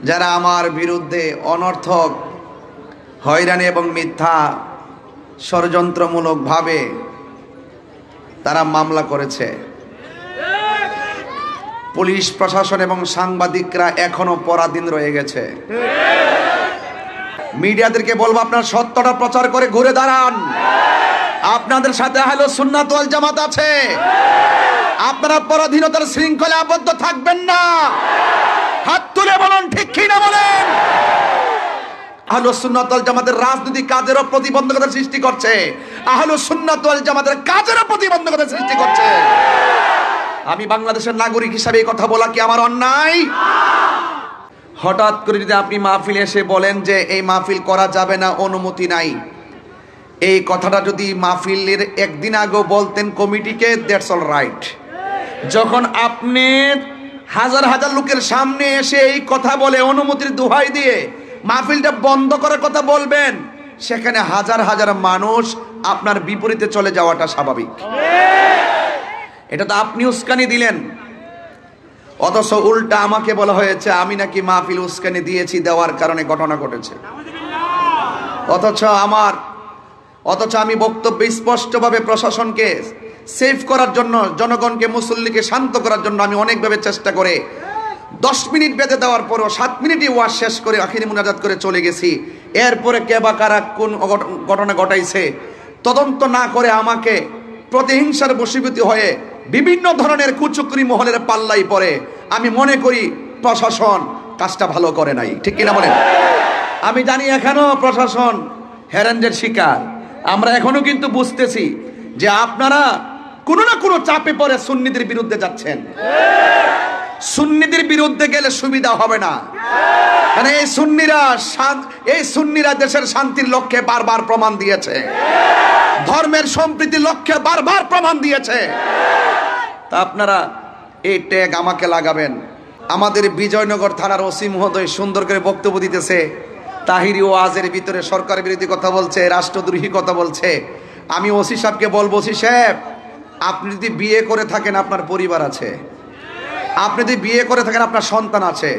যারা আমার বিরুদ্ধে অনর্থক হয়রানি এবং মিথ্যা ষড়যন্ত্রমূলকভাবে তারা মামলা করেছে, পুলিশ প্রশাসন এবং সাংবাদিকরা এখনো পরাধীন রয়ে গেছে। মিডিয়াদেরকে বলবো, আপনারা সত্যটা প্রচার করে ঘুরে দাঁড়ান। আপনাদের সাথে আহলে সুন্নাত ওয়াল জামাত আছে। আপনারা পরাধীনতার শৃঙ্খলে আবদ্ধ থাকবেন না। হাত তুলে বলুন, ঠিক কি না বলেন? আহলে সুন্নাত ওয়াল জামাতের রাজনৈতিক কাজেরও প্রতিবন্ধকতা সৃষ্টি করছে, আহলে সুন্নাত ওয়াল জামাতের কাজেরও প্রতিবন্ধকতা সৃষ্টি করছে। আমি বাংলাদেশের নাগরিক হিসাবে এই কথা বলা কি আমার অন্যায়? হঠাৎ করে যদি আপনি মাহফিলে এসে বলেন যে এই মাহফিল করা যাবে না, অনুমতি নাই, এই কথাটা যদি মাহফিলের একদিন আগেও বলতেন কমিটিকে, দ্যাটস অল রাইট। যখন আপনি হাজার হাজার লোকের সামনে এসে এই কথা বলে অনুমতির দোহাই দিয়ে মাহফিলটা বন্ধ করার কথা বলবেন, সেখানে হাজার হাজার মানুষ আপনার বিপরীতে চলে যাওয়াটা স্বাভাবিক। এটা তো আপনি উস্কানি দিলেন, অথচ উল্টা আমাকে বলা হয়েছে আমি নাকি মাহফিল উস্কানি দিয়েছি, দেওয়ার কারণে ঘটনা ঘটেছে। অথচ আমি বক্তব্যে স্পষ্টভাবে প্রশাসনকে সেভ করার জন্য, জনগণকে, মুসল্লিকে শান্ত করার জন্য আমি অনেকভাবে চেষ্টা করে 10 মিনিট বেঁধে দেওয়ার পরও 7 মিনিটই ওয়াজ শেষ করে আখিরি মুনাজাত করে চলে গেছি। এরপরে কে বা কারা কোন ঘটনা ঘটাইছে তদন্ত না করে আমাকে প্রতিহিংসার বশীভূত হয়ে বিভিন্ন ধরনের কুচক্রী মহলের পাল্লাই পড়ে। আমি মনে করি প্রশাসন কাজটা ভালো করে নাই, ঠিক কিনা বলেন? আমি জানি এখনো প্রশাসন হ্যারানদের শিকার। আমরা এখনো কিন্তু বুঝতেছি যে আপনারা কোনো না কোনো চাপে পড়ে সুন্নিদের বিরুদ্ধে যাচ্ছেন। সুন্নিদের বিরুদ্ধে গেলে সুবিধা হবে না, কারণ এই সুন্নিরা দেশের শান্তির লক্ষ্যে বারবার প্রমাণ দিয়েছে, ধর্মের সম্প্রীতির লক্ষ্যে বারবার প্রমাণ দিয়েছে। তা আপনারা এই ট্যাগ আমাকে লাগাবেন। আমাদের বিজয়নগর থানার ওসি মহোদয় সুন্দর করে বক্তব্য দিতেছে, তাহিরি ওয়াজের ভিতরে সরকার বিরোধী কথা বলছে, রাষ্ট্রদ্রোহী কথা বলছে। আমি ওসি সাহেবকে বলবো, ওসি সাহেব আপনি যদি বিয়ে করে থাকেন আপনার পরিবার আছে, আপনি যদি বিয়ে করে থাকেন আপনার সন্তান আছে,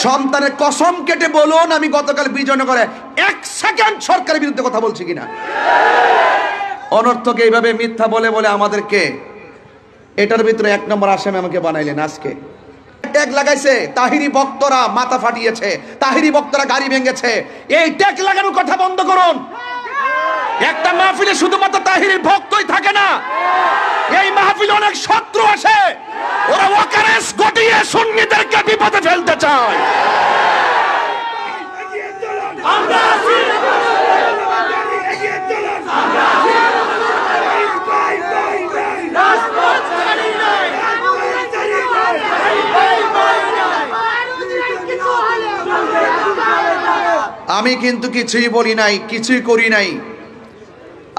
সন্তানের কসম কেটে বলুন আমি গতকাল বিজয়নগরে 1 সেকেন্ড সরকারের বিরুদ্ধে কথা বলছি কিনা। অনর্থক এইভাবে মিথ্যা বলে বলে আমাদেরকে এটার ভিতরে 1 নম্বর আসামি আমাকে বানাইলেন। আজকে ট্যাগ লাগাইছে, তাহিরি বক্তরা মাথা ফাটিয়েছে, তাহিরি বক্তরা গাড়ি ভেঙেছে। এই ট্যাগ লাগানোর কথা বন্ধ করুন। একটা মাহফিলে শুধুমাত্র তাহিরির ভক্তই থাকে না, এই মাহফিলে অনেক শত্রু আসে, ওরা ওয়াকারেস গটিয়ে সুন্নিদেরকে বিপদে ফেলতে চায়। আমি কিন্তু কিছুই বলি নাই, কিছুই করি নাই।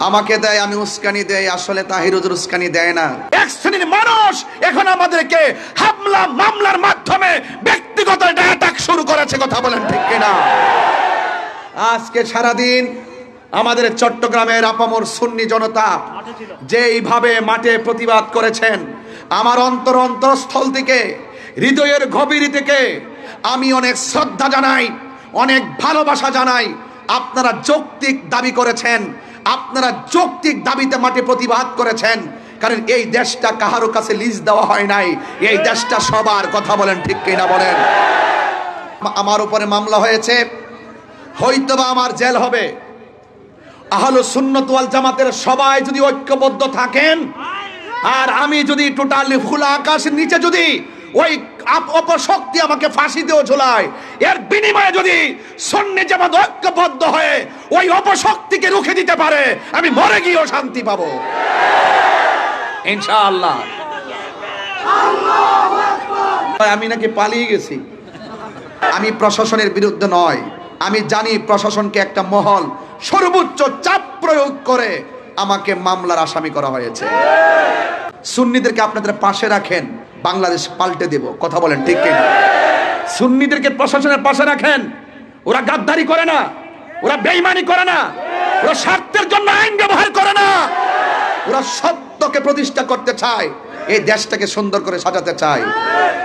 আমাকে দেয়, আমি উস্কানি দেয়, আসলে তাহির হুজুর উস্কানি দেয় না। এক শ্রেণীর মানুষ এখন আমাদেরকে হামলা মামলার মাধ্যমে ব্যক্তিগত অ্যাটাক শুরু করেছে, কথা বলেন ঠিক কিনা? আজকে সারাদিন আমাদের চট্টগ্রামের আপামর সুন্নি জনতা যেইভাবে মাঠে প্রতিবাদ করেছেন, আমার অন্তরস্থল থেকে, হৃদয়ের গভীর থেকে আমি অনেক শ্রদ্ধা জানাই, অনেক ভালোবাসা জানাই। আপনারা যৌক্তিক দাবি করেছেন, আপনারা যৌক্তিক দাবিতে মাঠে প্রতিবাদ করেছেন, কারণ এই দেশটা কাহারো কাছে লিজ দেওয়া হয় নাই, এই দেশটা সবার, কথা বলেন ঠিক কিনা বলেন? আমার উপরে মামলা হয়েছে, হয়তোবা আমার জেল হবে। আহলে সুন্নাত ওয়াল জামাতের সবাই যদি ঐক্যবদ্ধ থাকেন, আর আমি যদি টোটালি খোলা আকাশের নিচে যদি ওই অপশক্তি আমাকে ফাঁসি দিয়েও ঝোলায়, এর বিনিময়ে যদি সুন্নি জামাত ঐক্যবদ্ধ হয়ে ওই অপশক্তিকে রুখে দিতে পারে, আমি মরে গিয়েও শান্তি পাবো ইনশাআল্লাহ। আমি নাকি পালিয়ে গেছি, আমি প্রশাসনের বিরুদ্ধে নয়। আমি জানি প্রশাসনকে একটা মহল সর্বোচ্চ চাপ প্রয়োগ করে আমাকে মামলার আসামি করা হয়েছে। সুন্নিদেরকে আপনাদের পাশে রাখেন, বাংলাদেশ পাল্টে দেব, কথা বলেন ঠিক কিনা? সুন্নিদেরকে প্রশাসনের পাশে রাখেন, ওরা গাদ্দারি করে না, ওরা বেঈমানি করে না, ওরা স্বার্থের জন্য আইন ব্যবহার করে না, ওরা সত্যকে প্রতিষ্ঠা করতে চায়, এই দেশটাকে সুন্দর করে সাজাতে চায়।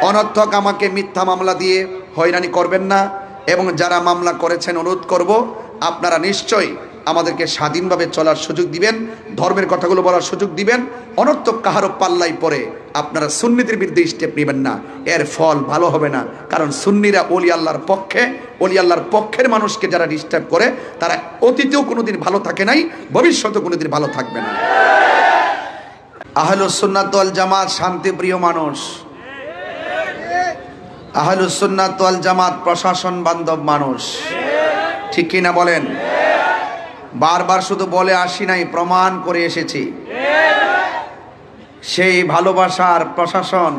অনর্থক আমাকে মিথ্যা মামলা দিয়ে হয়রানি করবেন না, এবং যারা মামলা করেছেন অনুরোধ করব আপনারা নিশ্চয়ই আমাদেরকে স্বাধীনভাবে চলার সুযোগ দিবেন, ধর্মের কথাগুলো বলার সুযোগ দিবেন। অনর্থক কাহারও পাল্লাই পরে আপনারা সুন্নিদের বিরুদ্ধে স্টেপ নেবেন না, এর ফল ভালো হবে না। কারণ সুন্নিরা ওলি আল্লাহর পক্ষে, ওলি আল্লাহর পক্ষের মানুষকে যারা ডিস্টার্ব করে তারা অতীতেও কোনোদিন ভালো থাকে নাই, ভবিষ্যতেও কোনোদিন ভালো থাকবে না। আহলুস সুন্নাত ওয়াল জামাত শান্তিপ্রিয় মানুষ, আহলুস সুন্নাত ওয়াল জামাত প্রশাসন বান্ধব মানুষ, ঠিক কিনা বলেন? বারবার শুধু বলে আসি নাই, প্রমাণ করে এসেছি। সেই ভালোবাসার প্রশাসন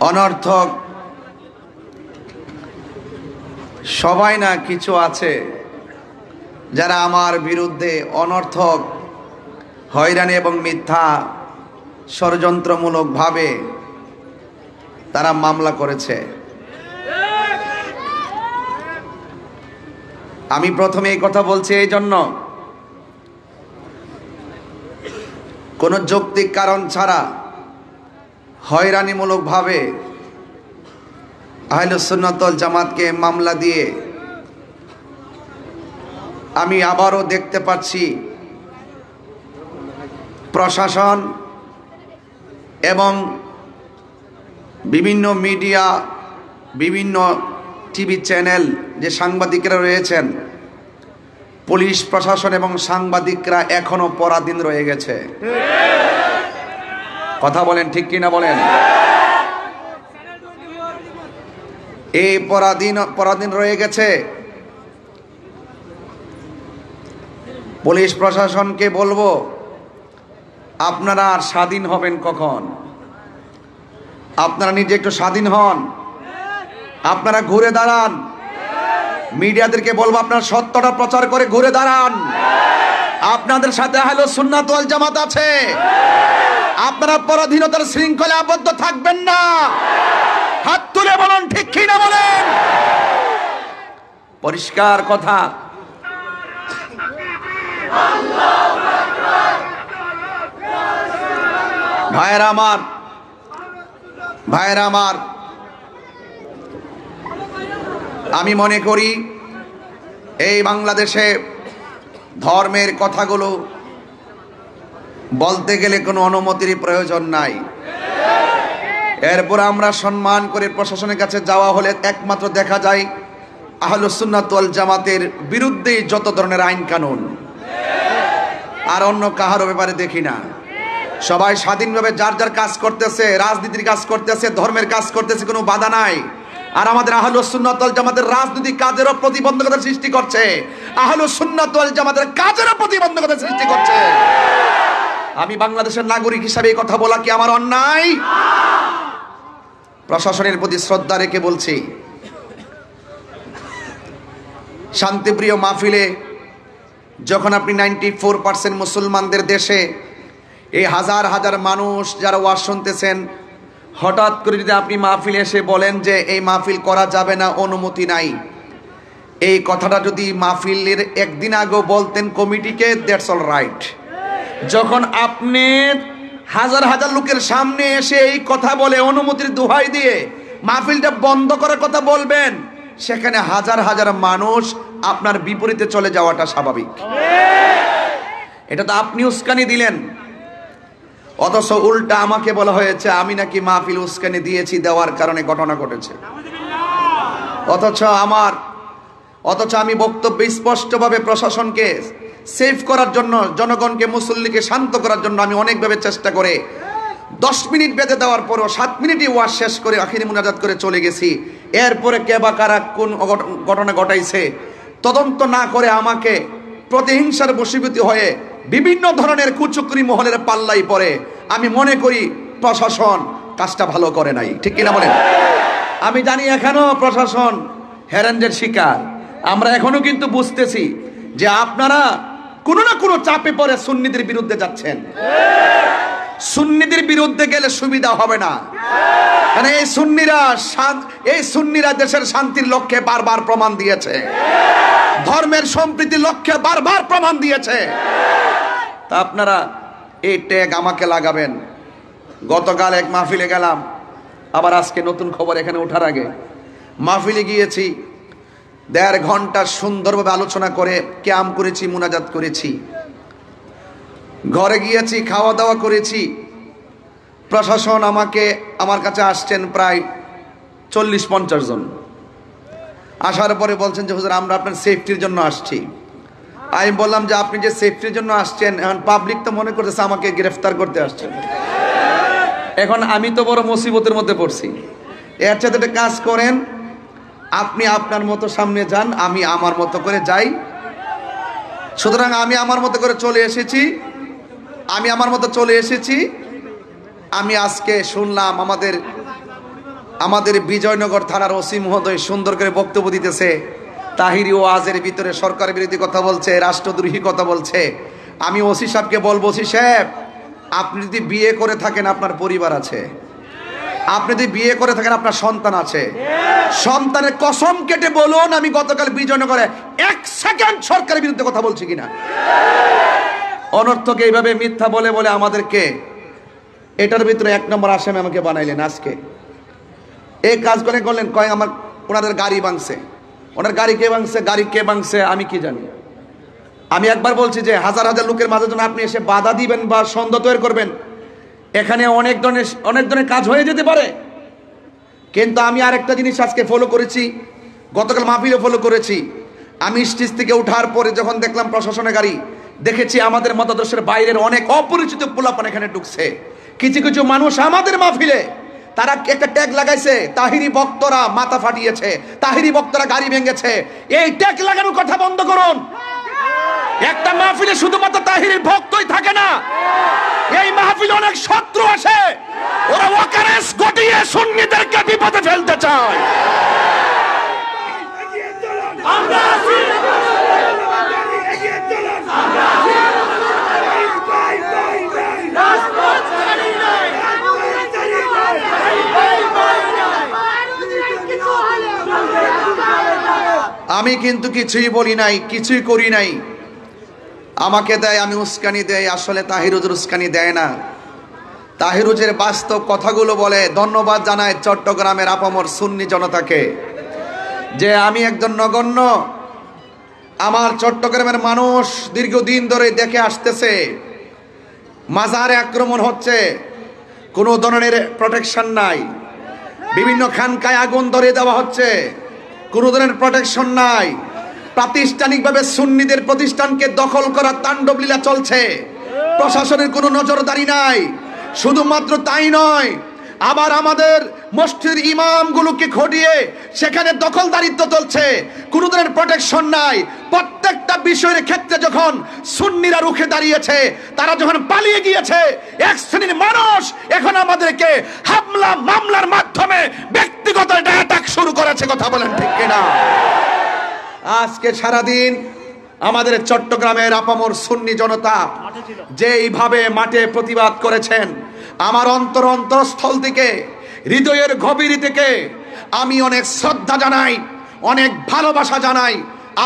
অনর্থক সবাই না, কিছু আছে যারা আমার বিরুদ্ধে অনর্থক হয়রানি এবং মিথ্যা ষড়যন্ত্রমূলকভাবে তারা মামলা করেছে। আমি প্রথমে এই কথা বলছি এই জন্য, কোনো যৌক্তিক কারণ ছাড়া হয়রানিমূলকভাবে আহলুস সুন্নাত ওয়াল জামাতকে মামলা দিয়ে আমি আবারও দেখতে পাচ্ছি প্রশাসন এবং বিভিন্ন মিডিয়া, বিভিন্ন টিভি চ্যানেল, যে সাংবাদিকরা রয়েছেন, পুলিশ প্রশাসন এবং সাংবাদিকরা এখনো পরাধীন রয়ে গেছে। কথা বলেন, ঠিক কিনা বলেন? এই পরাধীন রয়ে গেছে। পুলিশ প্রশাসনকে বলবো, আপনারা আর স্বাধীন হবেন কখন? আপনারা নিজে একটু স্বাধীন হন, আপনারা ঘুরে দাঁড়ান। মিডিয়াদেরকে বলবো আপনারা সত্যটা প্রচার করে ঘুরে দাঁড়ান। আপনাদের সাথে আহলুস সুন্নাত ওয়াল জামাত আছে, আপনারা পরাধীনতার শৃঙ্খলে আবদ্ধ থাকবেন না। হাত তুলে বলুন, ঠিক কি না বলেন? পরিষ্কার কথা। ভাইয়েরা আমার, ভাইয়েরা আমার, আমি মনে করি এই বাংলাদেশে ধর্মের কথাগুলো বলতে গেলে কোনো অনুমতির প্রয়োজন নাই। এরপর আমরা সম্মান করে প্রশাসনের কাছে যাওয়া হলে একমাত্র দেখা যায় আহলুস সুন্নাত ওয়াল জামাতের বিরুদ্ধে যত ধরনের আইন কানুন, আর অন্য কাহারও ব্যাপারে দেখি না। সবাই স্বাধীনভাবে যার যার কাজ করতেছে, রাজনীতির কাজ করতেছে, ধর্মের কাজ করতেছে, কোনো বাধা নাই। আর আমাদের আহলুস সুন্নাত ওয়াল জামাতের রাজনৈতিক কাজেরও প্রতিবন্ধকতা সৃষ্টি করছে, আহলুস সুন্নাত ওয়াল জামাতের কাজেরও প্রতিবন্ধকতা সৃষ্টি করছে। আমি বাংলাদেশের নাগরিক হিসাবে এই কথা বলা কি আমার অন্যায়? প্রশাসনের প্রতি শ্রদ্ধা রেখে বলছি, শান্তিপ্রিয় মাহফিলে যখন আপনি 94% মুসলমানদের দেশে এই হাজার হাজার মানুষ যারা ওয়াজ শুনতেছেন, হঠাৎ করে যদি আপনি মাহফিলে এসে বলেন যে এই মাহফিল করা যাবে না, অনুমতি নাই, এই কথাটা যদি মাহফিলের একদিন আগেও বলতেন কমিটিকে, দ্যাটস অল রাইট। যখন আপনি হাজার হাজার লোকের সামনে এসে এই কথা বলে অনুমতির দোহাই দিয়ে মাহফিলটা বন্ধ করার কথা বলবেন, সেখানে হাজার হাজার মানুষ আপনার বিপরীতে চলে যাওয়াটা স্বাভাবিক। এটা তো আপনি উস্কানি দিলেন, অথচ উল্টা আমাকে বলা হয়েছে আমি নাকি মাহফিল উস্কানি দিয়েছি, দেওয়ার কারণে ঘটনা ঘটেছে। অথচ আমি বক্তব্য স্পষ্টভাবে প্রশাসনকে সেভ করার জন্য, জনগণকে, মুসল্লিকে শান্ত করার জন্য আমি অনেকভাবে চেষ্টা করে 10 মিনিট বেঁধে দেওয়ার পরও 7 মিনিটই ওয়াজ শেষ করে আখিরি মুনাজাত করে চলে গেছি। এরপরে কে বা কারা কোন ঘটনা ঘটাইছে তদন্ত না করে আমাকে প্রতিহিংসার বশীভূত হয়ে বিভিন্ন ধরনের কুচক্রী মহলের পাল্লাই পড়ে। আমি মনে করি প্রশাসন কাজটা ভালো করে নাই, ঠিক কিনা বলেন? আমি জানি এখনো প্রশাসন হ্যারান্ডের শিকার। আমরা এখনো কিন্তু বুঝতেছি যে আপনারা কোনো না কোনো চাপে পড়ে সুন্নিদের বিরুদ্ধে যাচ্ছেন। সুন্নিদের বিরুদ্ধে গেলে সুবিধা হবে না, কারণ এই সুন্নিরা দেশের শান্তির লক্ষ্যে বারবার প্রমাণ দিয়েছে, ধর্মের সম্প্রীতির লক্ষ্যে বারবার প্রমাণ দিয়েছে। তা আপনারা এই ট্যাগ আমাকে লাগাবেন। গতকাল এক মাহফিলে গেলাম, আবার আজকে নতুন খবর এখানে ওঠার আগে মাহফিলে গিয়েছি, 1.5 ঘন্টা সুন্দরভাবে আলোচনা করে ক্যাম করেছি, মুনাজাত করেছি, ঘরে গিয়েছি, খাওয়া দাওয়া করেছি। প্রশাসন আমার কাছে আসছেন প্রায় 40-50 জন। আসার পরে বলছেন যে হুজুর আমরা আপনার সেফটির জন্য আসছি। আমি বললাম যে আপনি যে সেফটির জন্য আসছেন, এখন পাবলিক তো মনে করতেছে আমাকে গ্রেফতার করতে আসছেন। এখন আমি তো বড় মুসিবতের মধ্যে পড়ছি। এর সাথে একটা কাজ করেন, আপনি আপনার মতো সামনে যান, আমি আমার মতো করে যাই। সুতরাং আমি আমার মতো করে চলে এসেছি। আমি আজকে শুনলাম আমাদের বিজয়নগর থানার ওসি মহোদয় সুন্দর করে বক্তব্য দিতেছে, তাহিরি ওয়াজের ভিতরে সরকার বিরোধী কথা বলছে, রাষ্ট্রদ্রোহী কথা বলছে। আমি ওসি সাহেবকে বলবো, ওসি সাহেব আপনি যদি বিয়ে করে থাকেন আপনার পরিবার আছে, আপনি যদি বিয়ে করে থাকেন আপনার সন্তান আছে, সন্তানের কসম কেটে বলুন আমি গতকাল বিজয়নগরে 1 সেকেন্ড সরকারের বিরুদ্ধে কথা বলছি কিনা। অনর্থকে এইভাবে মিথ্যা বলে আমাদেরকে এটার ভিতরে 1 নম্বর আসামি আমাকে বানাইলেন। আজকে এই কাজ করলেন, কয় ওনাদের গাড়ি ভাঙছে। ওনার গাড়ি কে ভাঙছে আমি কি জানি। আমি একবার বলছি যে হাজার হাজার লোকের মাঝে যখন আপনি এসে বাধা দিবেন বা সন্দেহ তৈরি করবেন, এখানে অনেক ধরনের কাজ হয়ে যেতে পারে। কিন্তু আমি আরেকটা জিনিস আজকে ফলো করেছি, গতকাল মাহফিলে ফলো করেছি। আমি স্টেজ থেকে ওঠার পরে যখন দেখলাম প্রশাসনের গাড়ি, দেখেছি আমাদের মতাদর্শের বাইরের অনেক অপরিচিত পোলাপান এখানে ঢুকছে। কিছু মানুষ আমাদের মাহফিলে তারা একটা ট্যাগ লাগাইছে, তাহিরি বক্তরা মাথা ফাটিয়েছে, তাহিরি বক্তরা গাড়ি ভেঙেছে। এই ট্যাগ লাগানোর কথা বন্ধ করুন। একটা মাহফিলে শুধুমাত্র তাহিরির ভক্তই থাকে না, এই মাহফিলে অনেক শত্রু আসে, ওরা ওয়াকারেস গটিয়ে সুন্নিদেরকে বিপদে ফেলতে চায়। আমি কিন্তু কিছুই বলি নাই, কিছুই করি নাই। আমাকে দেয়, আমি উস্কানি দেয়। আসলে তাহির হুজুর উস্কানি দেয় না, তাহির হুজুরের বাস্তব কথাগুলো বলে। ধন্যবাদ জানায় চট্টগ্রামের আপামর সুন্নি জনতাকে যে আমি একজন নগণ্য, আমার চট্টগ্রামের মানুষ দীর্ঘদিন ধরে দেখে আসতেছে মাজারে আক্রমণ হচ্ছে, কোনো ধরনের প্রোটেকশন নাই, বিভিন্ন খানকায় আগুন ধরে দেওয়া হচ্ছে, কোনো ধরনের প্রোটেকশন নাই, প্রাতিষ্ঠানিকভাবে সুন্নিদের প্রতিষ্ঠানকে দখল করার তাণ্ডব লীলা চলছে, প্রশাসনের কোনো নজরদারি নাই। শুধুমাত্র তাই নয়, আবার আমাদের মসজিদের ইমামগুলোকে ঘটিয়ে সেখানে দখলদারিত্ব চলছে, কোনো ধরনের প্রোটেকশন নাই। প্রত্যেকটা বিষয়ের ক্ষেত্রে যখন সুন্নিরা রুখে দাঁড়িয়েছে, তারা যখন পালিয়ে গিয়েছে, এক শ্রেণীর মানুষ এখন আমাদেরকে হামলা মামলার মাধ্যমে ব্যক্তিগত অ্যাটাক শুরু করেছে। কথা বলেন ঠিক কিনা? আজকে সারাদিন আমাদের চট্টগ্রামের আপামর সুন্নি জনতা যেইভাবে মাঠে প্রতিবাদ করেছেন, আমার অন্তরস্থল থেকে, হৃদয়ের গভীর থেকে আমি অনেক শ্রদ্ধা জানাই, অনেক ভালোবাসা জানাই।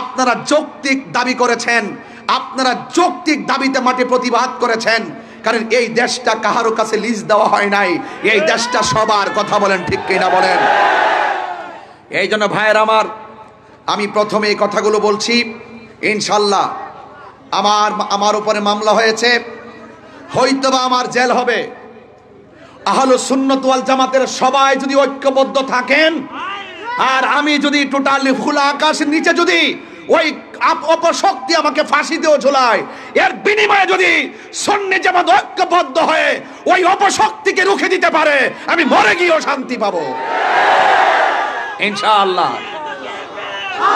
আপনারা যৌক্তিক দাবি করেছেন, আপনারা যৌক্তিক দাবিতে মাঠে প্রতিবাদ করেছেন, কারণ এই দেশটা কাহারো কাছে লিজ দেওয়া হয় নাই, এই দেশটা সবার। কথা বলেন ঠিক কিনা বলেন? এই জন্য ভাইয়ের আমি প্রথমে এই কথাগুলো বলছি। ইনশাল্লাহ আমার উপরে মামলা হয়েছে, হয়তোবা আমার জেল হবে। আহলে সুন্নাত ওয়াল জামাতের সবাই যদি ঐক্যবদ্ধ থাকেন, আর আমি যদি টোটালি খোলা আকাশের নিচে যদি ওই অপশক্তি আমাকে ফাঁসি দিয়েও ঝোলায়, এর বিনিময়ে যদি সুন্নি জামাত ঐক্যবদ্ধ হয়ে ওই অপশক্তিকে রুখে দিতে পারে, আমি মরে গিয়েও শান্তি পাবো ইনশাআল্লাহ।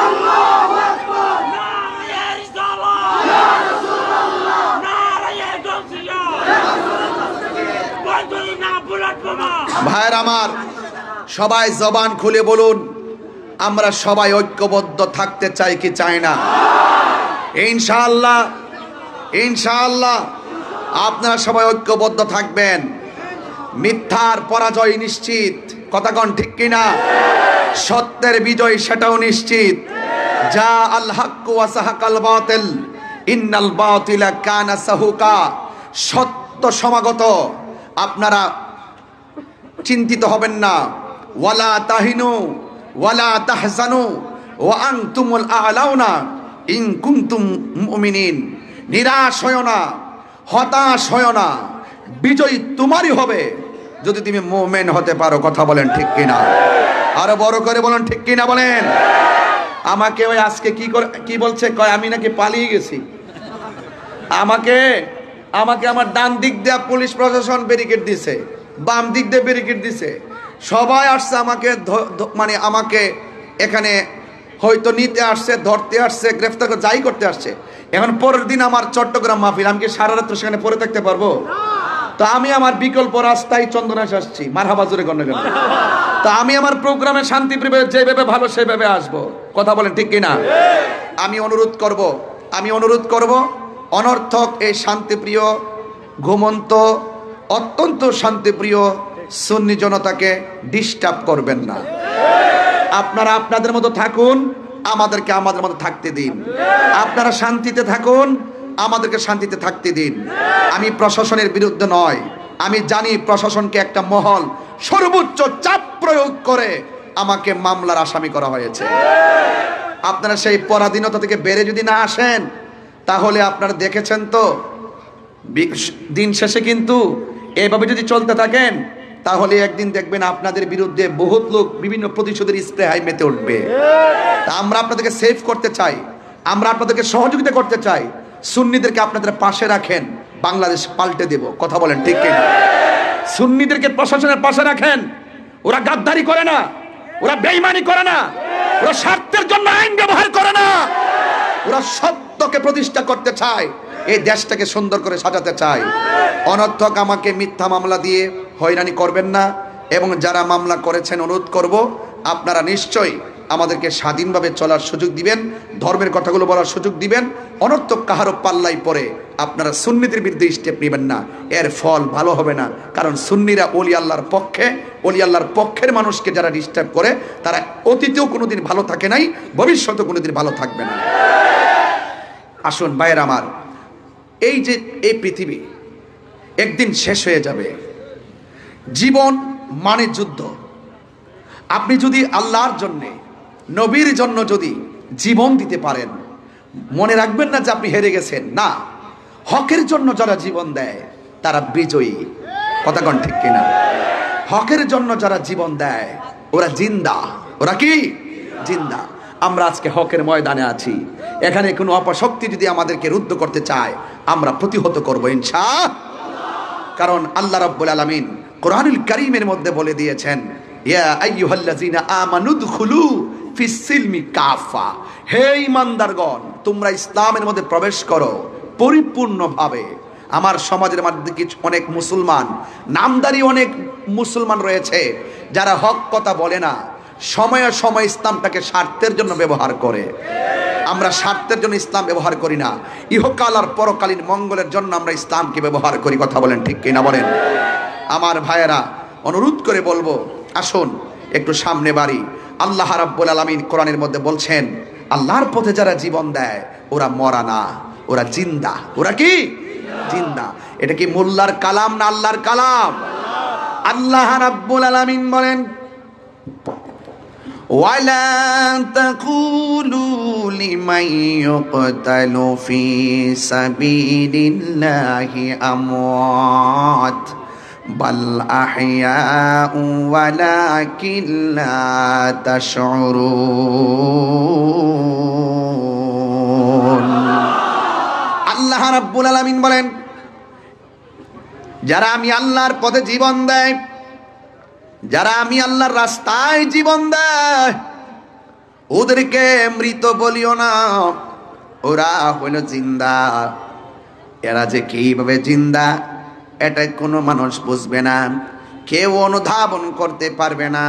আল্লাহু আকবার, নারে রিসালাত, ইয়া রাসূলুল্লাহ, নারে গাউসিয়া, ইয়া রাসূলুল্লাহ। ভাইয়ের আমার, সবাই জবান খুলে বলুন, আমরা সবাই ঐক্যবদ্ধ থাকতে চাই কি চাই না? ইনশাআল্লাহ, ইনশাআল্লাহ আপনারা সবাই ঐক্যবদ্ধ থাকবেন। মিথ্যার পরাজয় নিশ্চিত। কথা কোন ঠিক কিনা? সত্যের বিজয় সেটাও নিশ্চিত। যা আল হাক্কু ওয়া সাহাকাল বাতিল ইন্নাল বাতিলা কানা সাহুকা। সত্য সমাগত। আপনারা চিন্তিত হবেন না। ওয়ালা তাহিনু ওয়ালা তাহজানু ওয়া আনতুমুল আ'লাউনা ইন কুনতুম মুমিনিন। নিরাশ হয় না, হতাশ হয় না, বিজয় তোমারই হবে যদি তুমি মুমিন হতে পারো। কথা বলেন ঠিক কিনা? আরো বড় করে বলেন ঠিক কিনা বলেন। আমাকে ওই আজকে কি বলছে, কয় আমি নাকি পালিয়ে গেছি। আমাকে আমার ডান দিক দিয়ে পুলিশ প্রশাসন ব্যারিকেড দিছে, বাম দিক দিয়ে ব্যারিকেড দিছে, সবাই আসছে আমাকে মানে আমাকে এখানে হয়তো নিতে আসছে, ধরতে আসছে, গ্রেফতার যাই করতে আসছে। এখন পরের দিন আমার চট্টগ্রাম মাহফিল, আমি কি সারা রাত সেখানে পড়ে থাকতে পারবো? তো আমি আমার বিকল্প রাস্তায় চন্দনাশ আসছি। মারহাবা জোরে করেন কেন? তো আমি আমার প্রোগ্রামে শান্তিপ্রিয় যেভাবে ভালো সেভাবে আসবো। কথা বলেন ঠিক কিনা? আমি অনুরোধ করব অনর্থক এই শান্তিপ্রিয়, ঘুমন্ত, অত্যন্ত শান্তিপ্রিয় সুন্নি জনতাকে ডিস্টার্ব করবেন না। আপনারা আপনাদের মতো থাকুন, আমাদেরকে আমাদের মতো থাকতে দিন। আপনারা শান্তিতে থাকুন, আমাদেরকে শান্তিতে থাকতে দিন। আমি প্রশাসনের বিরুদ্ধে নয়, আমি জানি প্রশাসনকে একটা মহল সর্বোচ্চ চাপ প্রয়োগ করে আমাকে মামলার আসামি করা হয়েছে। আপনারা সেই পরাধীনতা থেকে বেড়ে যদি না আসেন, তাহলে আপনারা দেখেছেন তো দিন শেষে কিন্তু এভাবে যদি চলতে থাকেন, তাহলে একদিন দেখবেন আপনাদের বিরুদ্ধে বহুত লোক বিভিন্ন প্রতিশোধের স্প্রে মেতে উঠবে। তা আমরা আপনাদেরকে সেভ করতে চাই, আমরা আপনাদেরকে সহযোগিতা করতে চাই। সুন্নিদেরকে আপনাদের পাশে রাখেন, বাংলাদেশ পাল্টে দেব। কথা বলেন ঠিক কিনা? সুন্নিদেরকে প্রশাসনের পাশে রাখেন। ওরা গাদ্দারি করে না, ওরা বেঈমানি করে না, ওরা স্বার্থের জন্য আইন ব্যবহার করে না, ওরা সত্যকে প্রতিষ্ঠা করতে চায়, এই দেশটাকে সুন্দর করে সাজাতে চায়। অনর্থক আমাকে মিথ্যা মামলা দিয়ে হয়রানি করবেন না। এবং যারা মামলা করেছেন, অনুরোধ করব আপনারা নিশ্চয়ই আমাদেরকে স্বাধীনভাবে চলার সুযোগ দিবেন, ধর্মের কথাগুলো বলার সুযোগ দিবেন। অনর্থক কাহারও পাল্লাই পরে আপনারা সুন্নিদের বিরুদ্ধে স্টেপ নেবেন না, এর ফল ভালো হবে না। কারণ সুন্নিরা ওলি আল্লাহর পক্ষে, ওলি আল্লাহর পক্ষের মানুষকে যারা ডিস্টার্ব করে, তারা অতীতেও কোনোদিন ভালো থাকে নাই, ভবিষ্যতেও কোনোদিন ভালো থাকবে না। আসুন ভাইয়ের আমার, এই পৃথিবী একদিন শেষ হয়ে যাবে। জীবন মানে যুদ্ধ। আপনি যদি আল্লাহর জন্যে, নবীর জন্য যদি জীবন দিতে পারেন, মনে রাখবেন না যে আপনি হেরে গেছেন। না, হকের জন্য যারা জীবন দেয় তারা বিজয়ী। কথা কোন ঠিক কিনা? হকের জন্য যারা জীবন দেয় ওরা জিন্দা। ওরা কি জিন্দা? আমরা আজকে হকের ময়দানে আছি। এখানে কোনো অপশক্তি যদি আমাদেরকে রুদ্ধ করতে চায়, আমরা প্রতিহত করব ইনশাআল্লাহ। কারণ আল্লাহ রাব্বুল আলামিন কোরআনুল কারীমের মধ্যে বলে দিয়েছেন, ইয়া আইয়ুহাল্লাযীনা আমানু দুখুলু ফিস সিলমি কাফা। হে ঈমানদারগণ, তোমরা ইসলামের মধ্যে প্রবেশ করো পরিপূর্ণভাবে। আমার সমাজের মধ্যে কিছু অনেক মুসলমান, নামদারি অনেক মুসলমান রয়েছে যারা হক কথা বলে না, সময়ে সময় ইসলামটাকে স্বার্থের জন্য ব্যবহার করে। আমরা স্বার্থের জন্য ইসলাম ব্যবহার করি না, ইহকাল আর পরকালীন মঙ্গলের জন্য আমরা ইসলামকে ব্যবহার করি। কথা বলেন ঠিক কিনা বলেন? আমার ভাইয়েরা, অনুরোধ করে বলবো, আসুন একটু সামনে বাড়ি। আল্লাহ রাব্বুল আলামিন কোরআনের মধ্যে বলছেন, আল্লাহর পথে যারা জীবন দেয় ওরা মরা না, ওরা জিন্দা। ওরা কি জিন্দা? এটা কি মোল্লার কালাম না আল্লাহর কালাম? আল্লাহ রাব্বুল আলামিন বলেন, ওয়ালা তাকুলু লিমান ইউকতালু ফি সাবিলিল্লাহি আমওয়াত বাল আহইয়াউ ওয়ালাকিন লা তাশউরুন। আল্লাহ রাব্বুল আলামিন বলেন, যারা আমি আল্লাহর পথে জীবন দেয়, যারা আমি আল্লাহর রাস্তায় জীবন দেয়, ওদেরকে মৃত বলিও না, ওরা হইল জিন্দা। এরা যে কিভাবে জিন্দা এটা কোনো মানুষ বুঝবে না, কেউ অনুধাবন করতে পারবে না।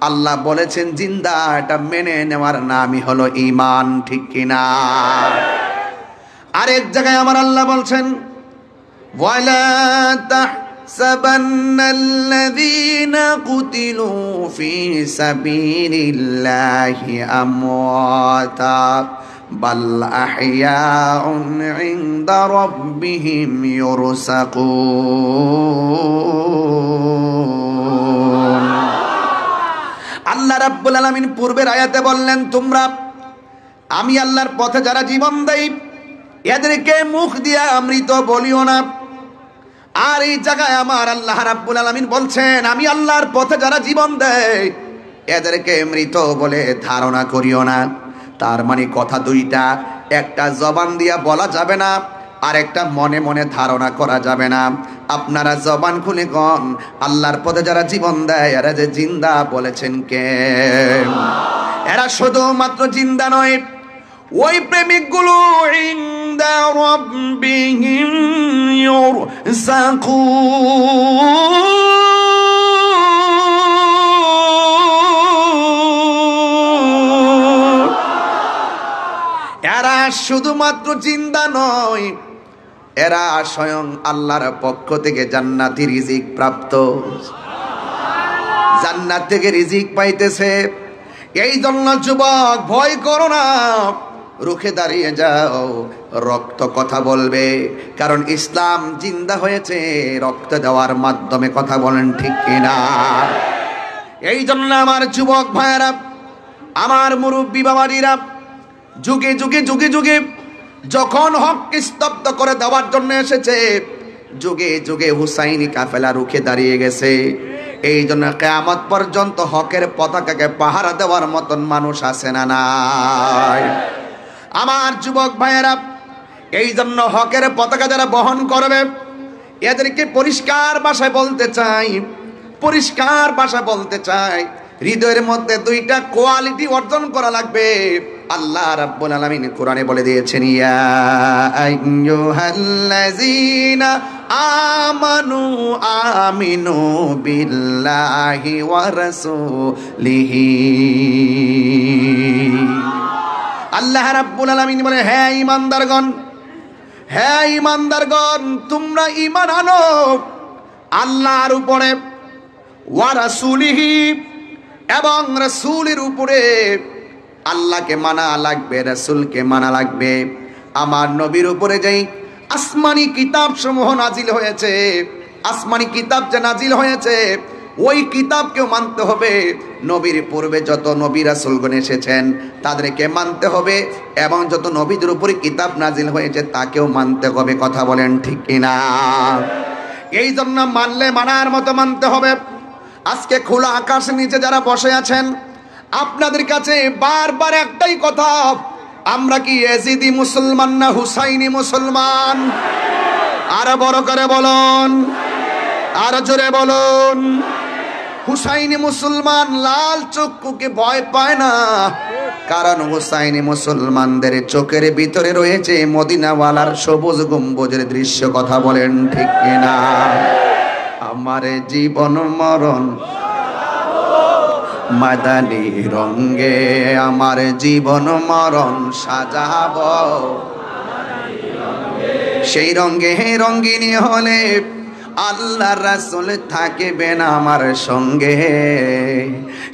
আল্লাহ বলেছেন জিন্দা, এটা মেনে নেওয়ার নামই হলো ঈমান। ঠিক কিনা? আরেক জায়গায় আমার আল্লাহ বলছেন, ওয়ালা তাহসাবান্নাল্লাযীনা কুতিলু ফী সাবিলিল্লাহি আমওয়াতা বাল আহইয়াউন ইনদা রাব্বিহিম ইউরসাকুন। আল্লাহ রাব্বুল আলামিন পূর্বের আয়াতে বললেন, তোমরা আমি আল্লাহর পথে যারা জীবন দেয় এদেরকে মুখ দিয়া অমৃত বলিও না। আর এই জায়গায় আমার আল্লাহ রাব্বুল আলামিন বলছেন, আমি আল্লাহর পথে যারা জীবন দেয় এদেরকে মৃত বলে ধারণা করিও না। তার মানে কথা দুইটা, একটা জবান দিয়া বলা যাবে না, আর একটা মনে মনে ধারণা করা যাবে না। আপনারা জবান খুলে কোন আল্লাহর পথে যারা জীবন দেয় এরা যে জিন্দা বলেছেন কে? এরা শুধুমাত্র জিন্দা নয়, ওই প্রেমিকগুলো ইনদা রাব্বিহিম ইউরযাকুন। এরা শুধুমাত্র জিন্দা নয়, এরা স্বয়ং আল্লাহর পক্ষ থেকে জান্নাতি রিজিক প্রাপ্ত, জান্নাত থেকে রিজিক পাইতেছে। এই জন্য যুবক ভয় করো না, রুখে দাঁড়িয়ে যাও, রক্ত কথা বলবে, কারণ ইসলাম জিন্দা হয়েছে রক্ত দেওয়ার মাধ্যমে। কথা বলেন ঠিক কিনা? এই জন্য আমার যুবক ভাইয়েরা, আমার মুরব্বী বাবাজিরা, যুগে যুগে যুগে যুগে যখন হক স্তব্ধ করে দেওয়ার জন্য এসেছে, যুগে যুগে হুসাইনি কাফেলা রুখে দাঁড়িয়ে গেছে। এই জন্য কিয়ামত পর্যন্ত হকের পতাকাকে পাহারা দেওয়ার মতন মানুষ আছে না নাই? আমার যুবক ভাইয়েরা, এই জন্য হকের পতাকা যারা বহন করবে এদেরকে পরিষ্কার ভাষায় বলতে চাই, পরিষ্কার ভাষায় বলতে চাই, হৃদয়ের মধ্যে দুইটা কোয়ালিটি অর্জন করা লাগবে। আল্লাহ রাব্বুল আলামিন কোরআনে বলে দিয়েছেন, ইয়া আইয়ুহাল্লাযীনা আমানু আমিনু বিল্লাহি ওয়া রাসূলিহি। আল্লাহ রাব্বুল আলামিন বলে, হে ঈমানদারগণ, হে ঈমানদারগণ, তোমরা ঈমান আনো আল্লাহর উপরে, ওয়া রাসূলিহি, এবং রাসূলের উপরে। আল্লাহকে মানা লাগবে, রাসূলকে মানা লাগবে। আমার নবীর উপরে যেই আসমানি কিতাব সমূহ নাজিল হয়েছে, আসমানি কিতাব যে নাজিল হয়েছে ওই কিতাবকেও মানতে হবে। নবীর পূর্বে যত নবী রাসূলগণ এসেছেন তাদেরকে মানতে হবে, এবং যত নবীদের উপরে কিতাব নাজিল হয়েছে তাকেও মানতে হবে। কথা বলেন ঠিক কিনা? এই জন্য মানলে মানার মতো মানতে হবে। আজকে খোলা আকাশের নিচে যারা বসে আছেন, আপনাদের কাছে বারবার একটাই কথা, আমরা কি ইয়াজিদি মুসলমান না হুসাইনি মুসলমান? আরো বড় করে বলুন, আরো জোরে বলুন। হুসাইনি মুসলমান লাল চক্ষুকে ভয় পায় না, কারণ হুসাইনি মুসলমানদের চোখের ভিতরে রয়েছে মদিনাওয়ালার সবুজ গম্বুজের দৃশ্য। কথা বলেন ঠিক কিনা? আমার জীবন মরণ মাদানী রঙ্গে, আমার জীবন মরণ সাজাব সেই রঙ্গে। রঙ্গিনী হলে আল্লাহ রাসূল থাকবেন আমার সঙ্গে,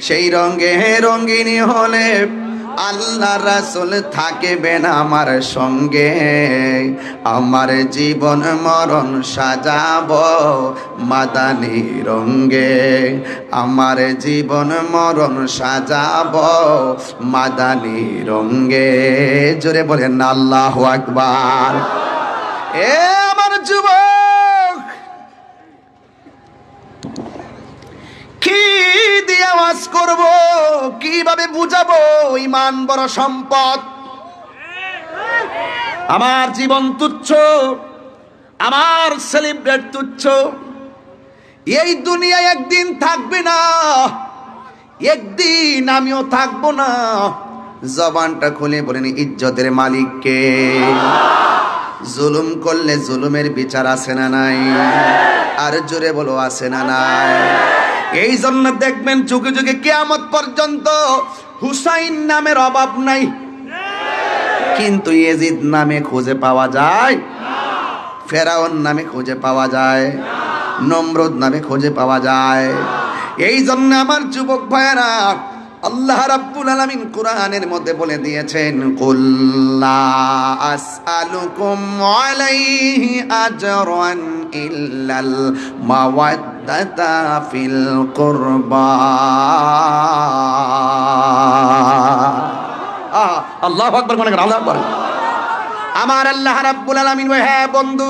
সেই রঙ্গে রঙ্গিনী হলে আল্লাহ রাসূল থাকবেন আমার সঙ্গে। আমার জীবন মরণ সাজাব মাদানী রঙ্গে, আমার জীবন মরণ সাজাব মাদানী রঙ্গে। জোরে বলেন আল্লাহু আকবার। এ আমার যুবক, কি দিয়ে আওয়াজ করব, কিভাবে বুঝাবো? ঈমান বড় সম্পদ। আমার জীবন তুচ্ছ, আমার সেলিব্রেট তুচ্ছ। এই দুনিয়ায় একদিন থাকবে না, একদিন আমিও থাকবো না। জবানটা খুলে বলেন, ইজ্জতের মালিক কে? জুলুম করলে জুলুমের বিচার আছে না নাই? আর জোরে বলো, আছে না নাই? এই জন্য দেখবেন যুগে যুগে কিয়ামত পর্যন্ত হুসাইন নামের অভাব নাই, কিন্তু ইয়াজিদ নামে খুঁজে পাওয়া যায়, ফেরাউন নামে খুঁজে পাওয়া যায়, নমরুদ নামে খুঁজে পাওয়া যায়। এই জন্য আমার যুবক ভাইয়েরা, আল্লাহ রাব্বুল আলামিন কোরআনের মধ্যে বলে দিয়েছেন, কুল লা আসআলুকুম আলাইহি আজরান ইল্লাল মাওয়াদ্দাতা ফিল কুরবা। আল্লাহু আকবার মনে করেন, আল্লাহু আকবার। আমার আল্লাহ রাব্বুল আলামিন, হ্যাঁ বন্ধু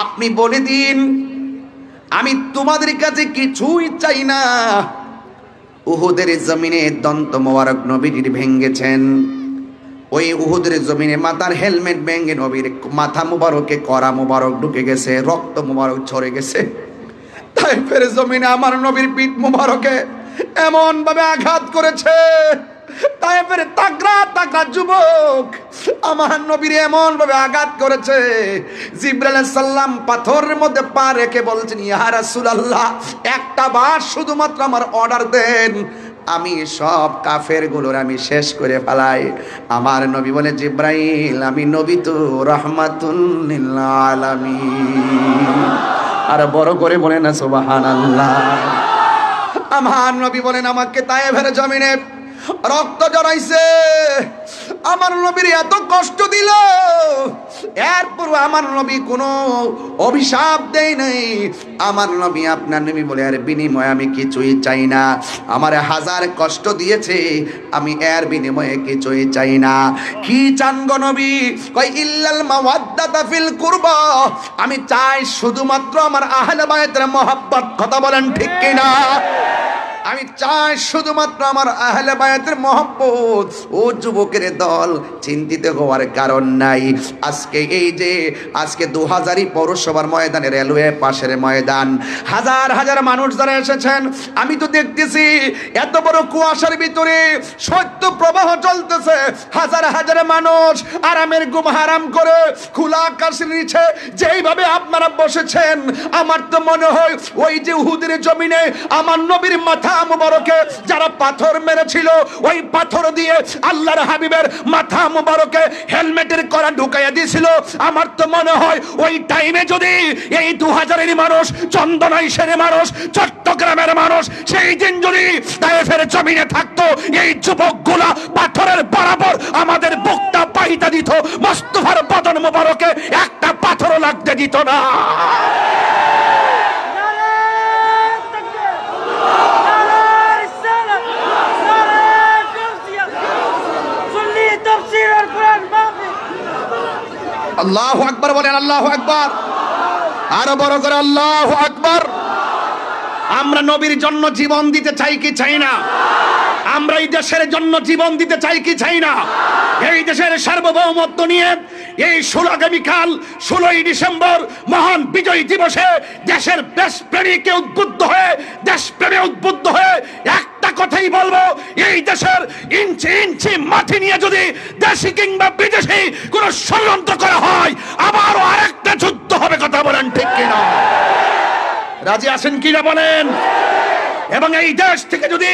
আপনি বলে দিন আমি তোমাদের কাছে কিছুই চাই না। উহুদের জমিনে দন্ত মোবারক নবীর ভেঙ্গেছেন, ওই উহুদের জমিনে মাথার হেলমেট ভেঙে নবীর মাথা মুবারকে করা মুবারক ঢুকে গেছে, রক্ত মুবারক ঝরে গেছে। তাইফের জমিনে আমার নবীর পিঠ মুবারকে এমন ভাবে আঘাত করেছে, তাইফের তাগড়া তাগড়া যুবক আমার নবীর এমন ভাবে আঘাত করেছে, জিবরাইল আলাইহিস সালাম পাথরের মধ্যে পা রেখে বলছেন, ইয়া রাসূলুল্লাহ একটা বার শুধুমাত্র আমার অর্ডার দেন, আমি সব কাফের গুলোর আমি শেষ করে ফেলাই। আমার নবী বলে, জিবরাইল আমি নবী তো রাহমাতুল লিল আলামিন। আর বড় করে বলেন না সুবহানাল্লাহ। আমার নবী বলেন, আমাকে তায়েফের জমিনে রক্ত জড়াইছে, আমার নবীর এত কষ্ট দিল, এরপর আমার নবী কোনো অভিশাপ দেয় নাই। আমার নবী আপনার নবী বলে, এর বিনিময়ে আমি কিছুই চাই না। আমার হাজার কষ্ট দিয়েছে, আমি এর বিনিময়ে কিছুই চাই না। কি চান গো নবী? কয় ইল্লাল মাওয়াদ্দাতা ফিল কুরবা, আমি চাই শুধুমাত্র আমার আহলে বায়তের মহব্বত। কথা বলেন ঠিক কিনা? আমি চাই শুধুমাত্র আমার আহলে বায়াতের মহব্বত। ও যুবকের দল, চিন্তিত হওয়ার কারণ নাই। আজকে এই যে আজকে 2000 পৌরসভার ময়দানে, রেলওয়ে পাশের ময়দান, হাজার হাজার মানুষ যারা এসেছেন, আমি তো দেখতেছি এত বড় কুয়াশার ভিতরে সত্য প্রবাহ চলতেছে। হাজার হাজার মানুষ আরামের ঘুম হারাম করে খোলা আকাশের নিচে যেইভাবে আপনারা বসেছেন, আমার তো মনে হয় ওই যে উহুদের জমিনে আমার নবীর মাথা মুবারকে যারা পাথর মেরেছিল, ওই পাথর দিয়ে আল্লাহর হাবিবের মাথা মুবারকে হেলমেটের করা ঢুকাইয়া দিয়েছিল। আমার তো মনে হয় ওই টাইমে যদি এই 2000-এর মানুষ, চন্দনাইশের মানুষ, চট্টগ্রামের মানুষ সেই দিন যদি তায়েফের জমিনে থাকতো, এই যুবকগুলা পাথরের বরাবর আমাদের বুকটা পাইতা দিত, মুস্তাফার বদন মুবারকে একটা পাথরও লাগতে দিত না। আল্লাহু আকবার বলেন, আল্লাহু আকবার। আরো বড় করে আল্লাহু আকবার। আমরা নবীর জন্য জীবন দিতে চাই কি চাই না? আমরা এই দেশের জন্য জীবন দিতে চাই কি চাই না? এই দেশের সার্বভৌমত্ব নিয়ে এই আগামীকাল 16ই ডিসেম্বর মহান বিজয় দিবসে দেশের দেশপ্রেমীকে উদ্বুদ্ধ হয়ে, দেশপ্রেমে উদ্বুদ্ধ হয়ে একটা কথাই বলবো, এই দেশের ইঞ্চি ইঞ্চি মাটি নিয়ে যদি দেশি কিংবা বিদেশি কোন ষড়যন্ত্র করা হয়, আবারও আরেকটা যুদ্ধ হবে। কথা বলেন ঠিক কিনা? রাজি আছেন কিনা বলেন? এবং এই দেশ থেকে যদি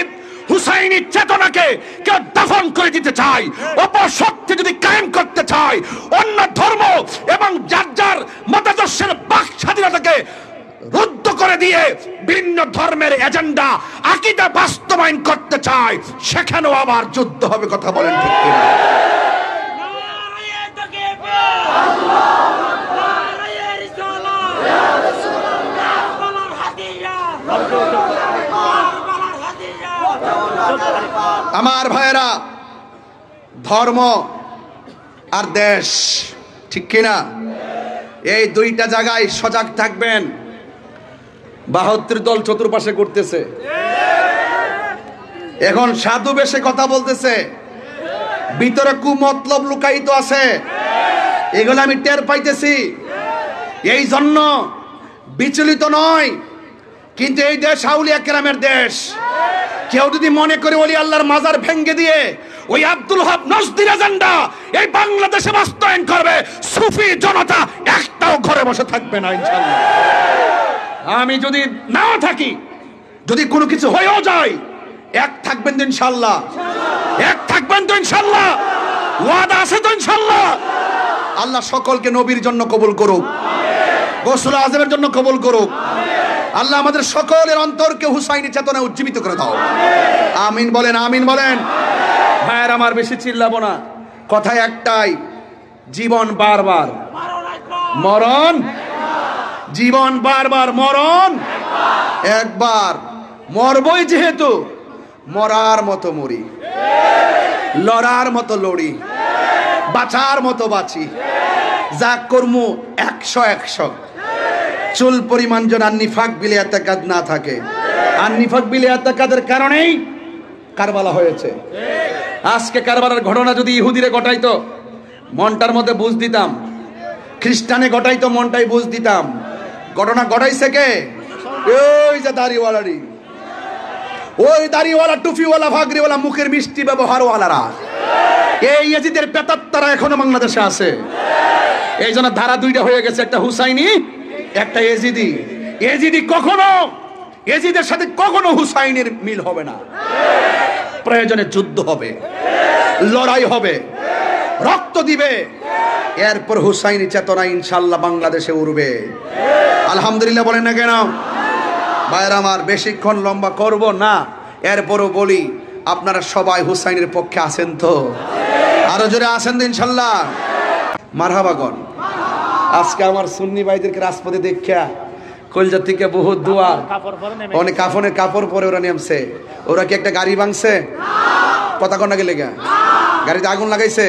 হুসাইনি চেতনাকে কেউ দাফন করে দিতে চায়, অপশক্তি যদি কায়েম করতে চায়, অন্য ধর্ম এবং যার যার মতাদর্শের বাক স্বাধীনতাকে রুদ্ধ করে দিয়ে ভিন্ন ধর্মের এজেন্ডা আকীদা বাস্তবায়ন করতে চায়, সেখানেও আবার যুদ্ধ হবে। কথা বলেন ঠিক কিনা? আমার ভাইয়েরা, ধর্ম আর দেশ, ঠিক কিনা? এই দুইটা জায়গায় সজাগ থাকবেন। 72 দল চতুর্পাশে করতেছে, এখন সাধু বেশে কথা বলতেছে, ভিতরে কুমতলব লুকায়িত আছে, এগুলো আমি টের পাইতেছি। এই জন্য বিচলিত নয়, কিন্তু এই দেশ আউলিয়া কেরামের দেশ। কেউ যদি মনে করে ওলি আল্লাহর মাজার ভেঙ্গে দিয়ে ওই আব্দুল ওহাব নজদির এজেন্ডা এই বাংলাদেশে বাস্তবায়ন করবে, সুফি জনতা একটাও ঘরে বসে থাকবে না ইনশাআল্লাহ। আমি যদি নাও থাকি, যদি কোনো কিছু হয়েও যায়, এক থাকবেন তো ইনশাআল্লাহ, এক থাকবেন তো ইনশাআল্লাহ, ওয়াদা আছে তো ইনশাআল্লাহ। আল্লাহ সকলকে নবীর জন্য কবুল করুক, গৌসুল আজমের জন্য কবুল করুক। আল্লাহ আমাদের সকলের অন্তরকে হুসাইনি চেতনা উজ্জীবিত করে দাও। আমিন বলেন, আমিন বলেন। ভাইয়ের আমার, বেশি চিল্লাবো না, কথা একটাই, জীবন বারবার মরণ, জীবন বারবার মরণ একবার, মরবই যেহেতু মরার মতো মরি। লড়ার মতো লড়ি, বাঁচার মতো বাঁচি, যা কর্ম 100 চুল পরিমাণ যেন নিফাক বিলে এতেকাদ না থাকে। আর নিফাক বিলে এতেকাদের কারণেই কারবালা হয়েছে। আজকে কারবালার ঘটনা যদি ইহুদিরে ঘটাইতো মনটার মধ্যে বুঝ দিতাম, খ্রিস্টানে ঘটাইতো মনটাই বুঝ দিতাম। ঘটনা ঘটাইছে কে? ওই যে দাড়িওয়ালারি, ওই দাড়িওয়ালা, টুপিওয়ালা, ভাগরিওয়ালা, মুখের মিষ্টি ব্যবহারওয়ালারা, এই ইয়াজিদের পেতাত্তারা এখনো বাংলাদেশে আছে। এই জন্য ধারা দুইটা হয়ে গেছে, একটা হুসাইনি, একটা এজিদি। এজিদি কখনো, এজিদের সাথে কখনো হুসাইনের মিল হবে না। প্রয়োজনে যুদ্ধ হবে, লড়াই হবে, রক্ত দিবে, এরপর হুসাইনি চেতনা ইনশাল্লাহ বাংলাদেশে উঠবে। আলহামদুলিল্লাহ বলেন না কেন? ভাইরা আমার, বেশিক্ষণ লম্বা করব না, এরপরও বলি আপনারা সবাই হুসাইনের পক্ষে আছেন তো? আরো জোরে আছেন তো ইনশাল্লাহ? মারহাবাগন। আজকে আমার সুন্নি ভাইদেরকে রাজপথে দেখা কলজার থেকে বহুত দোয়া, অনেক কাফনের কাপড় পরে ওরা নেমছে। ওরা কি একটা গাড়ি ভাঙছে? কথা কন্যা গেলে গা গাড়িতে আগুন লাগাইছে?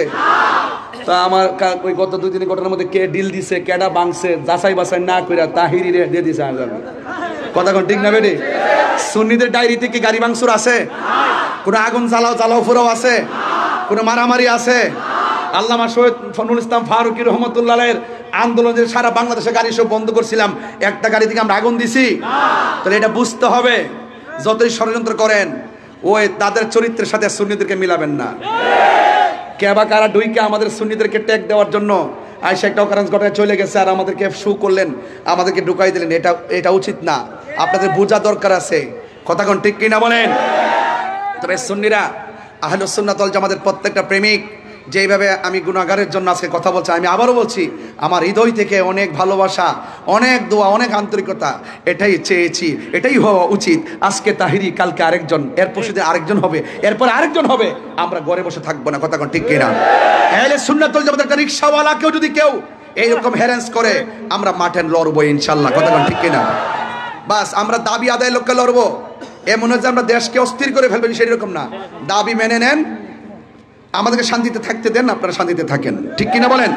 তা আমার ওই গত 2 দিনের ঘটনার মধ্যে কে ডিল দিছে, কেডা ভাঙছে, যাচাই বাছাই না করে তাহিরি দিয়ে দিছে। কথা কোন ঠিক না বেটি? সুন্নিদের ডায়েরিতে কি গাড়ি ভাঙচুর আছে? কোনো আগুন জ্বালাও ফুরাও আছে? কোনো মারামারি আছে? আল্লামা শহীদ নুরুল ইসলাম ফারুকী রহমতুল্লাহের আন্দোলনে সারা বাংলাদেশে গাড়ি সব বন্ধ করছিলাম, একটা গাড়ি থেকে আমরা আগুন দিছি? তাহলে এটা বুঝতে হবে, যতই ষড়যন্ত্র করেন ওই তাদের চরিত্রের সাথে সুন্নিদেরকে মিলাবেন না। কেবা কারা ডুইকে আমাদের সুন্নিদেরকে ট্যাগ দেওয়ার জন্য আইসা একটা অকারেন্স ঘটনায় চলে গেছে, আর আমাদেরকে শু করলেন, আমাদেরকে ঢুকাই দিলেন। এটা উচিত না, আপনাদের বোঝা দরকার আছে। কথা কোন ঠিক কিনা বলেন? তবে সুন্নিরা, আহলুস সুন্নাত ওয়াল জামাতের প্রত্যেকটা প্রেমিক যেইভাবে আমি গুনাহগারের জন্য আজকে কথা বলছি, আমি আবারও বলছি, আমার হৃদয় থেকে অনেক ভালোবাসা, অনেক দোয়া, অনেক আন্তরিকতা, এটাই চেয়েছি, এটাই হওয়া উচিত। আজকে তাহিরি, কালকে আরেকজন, এরপর সেদিন আরেকজন হবে, এরপর আরেকজন হবে। আমরা ঘরে বসে থাকবো না। কথা কোন ঠিক কিনা? আহলে সুন্নাত ওয়াল জামাতের একটা রিকশাওয়ালা কেউ যদি কেউ এইরকম হ্যারাস করে, আমরা মাঠে লড়বো ইনশাল্লাহ। কথা কোন ঠিক কিনা? বাস আমরা দাবি আদায়ের লক্ষ্যে লড়বো। এমন হচ্ছে আমরা দেশকে অস্থির করে ফেলবেন সেরকম না। দাবি মেনে নেন, আমাদেরকে শান্তিতে থাকতে দেন, আপনারা শান্তিতে থাকেন। ঠিক কিনা বলেন?